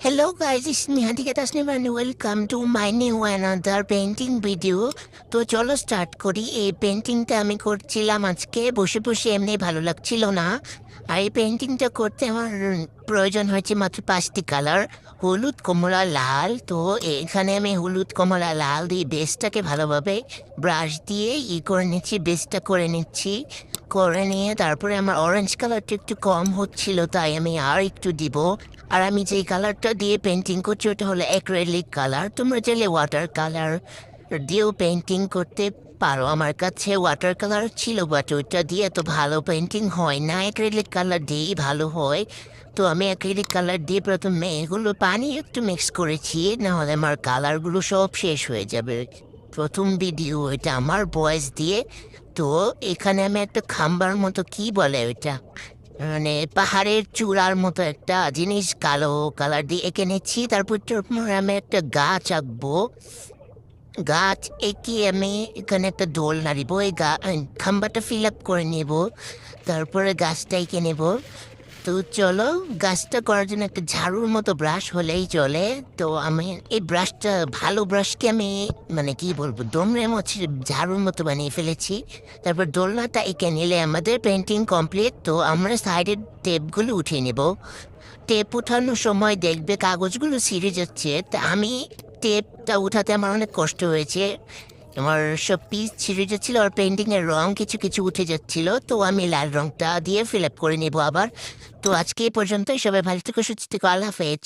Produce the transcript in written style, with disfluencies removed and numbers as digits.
Hello guys, it's Nihantika Tasnim and welcome to my new another painting video. তো চলো start করি। এই পেন্টিংটা আমি করছিলাম আজকে বসে বসে, এমনি ভালো লাগছিল না। আর এই পেন্টিংটা করতে আমার প্রয়োজন হয়েছে মাত্র 5টি কালার, হলুদ, কমলা, লাল। তো এখানে আমি হলুদ, কমলা, লাল দিয়ে বেসটাকে ভালোভাবে ব্রাশ দিয়ে করে নিচ্ছি, বেসটা করে নিচ্ছি। করে নিয়ে তারপরে আমার অরেঞ্জ কালারটা একটু কম হচ্ছিল, তাই আমি আর একটু দিব। আর আমি যেই কালারটা দিয়ে পেন্টিং করছি ওটা হলো অ্যাক্রিলিক কালার। তোমরা চাইলে ওয়াটার কালার দিয়েও পেন্টিং করতে পারো। আমার কাছে ওয়াটার কালার ছিল, বাট ওইটা দিয়ে তো ভালো পেন্টিং হয় না, অ্যাক্রিলিক কালার দিয়েই ভালো হয়। তো আমি অ্যাক্রিলিক কালার দিয়ে প্রথমে এগুলো পানি একটু মিক্স করেছি, নাহলে আমার কালারগুলো সব শেষ হয়ে যাবে। প্রথম ভিডিও এটা আমার ভয়েস দিয়ে। তো এখানে আমি একটা খাম্বার মতো, কি বলে ওইটা, মানে পাহাড়ের চূড়ার মতো একটা জিনিস কালো কালার দিয়ে এঁকে নিচ্ছি। তারপর আমি একটা গাছ আঁকবো। গাছ এঁকে আমি এখানে একটা দোল নাড়িব, এই খাম্বাটা ফিল আপ করে নেব, তারপরে গাছটা এঁকে নেব। তো চলো, গাছটা করার জন্য একটা ঝাড়ুর মতো ব্রাশ হলেই চলে। তো আমি এই ব্রাশটা, ভালো ব্রাশকে আমি মানে কি বলবো, দমড়ে মুছে ঝাড়ুর মতো বানিয়ে ফেলেছি। তারপর দোলনাটা এঁকে নিলে আমাদের পেন্টিং কমপ্লিট। তো আমরা সাইডের টেপগুলো উঠিয়ে নেব। টেপ উঠানোর সময় দেখবে কাগজগুলো ছিঁড়ে যাচ্ছে, তা আমি টেপটা উঠাতে আমার অনেক কষ্ট হয়েছে। আমার সব পিস ছিঁড়ে যাচ্ছিল আর পেন্টিংয়ের রং কিছু কিছু উঠে যাচ্ছিল। তো আমি লাল রংটা দিয়ে ফিল আপ করে নেবো আবার। তো আজকে এই পর্যন্তই, সবাই ভালো থেকো, সুস্থ থেকো, আল্লাহ হাফেজ।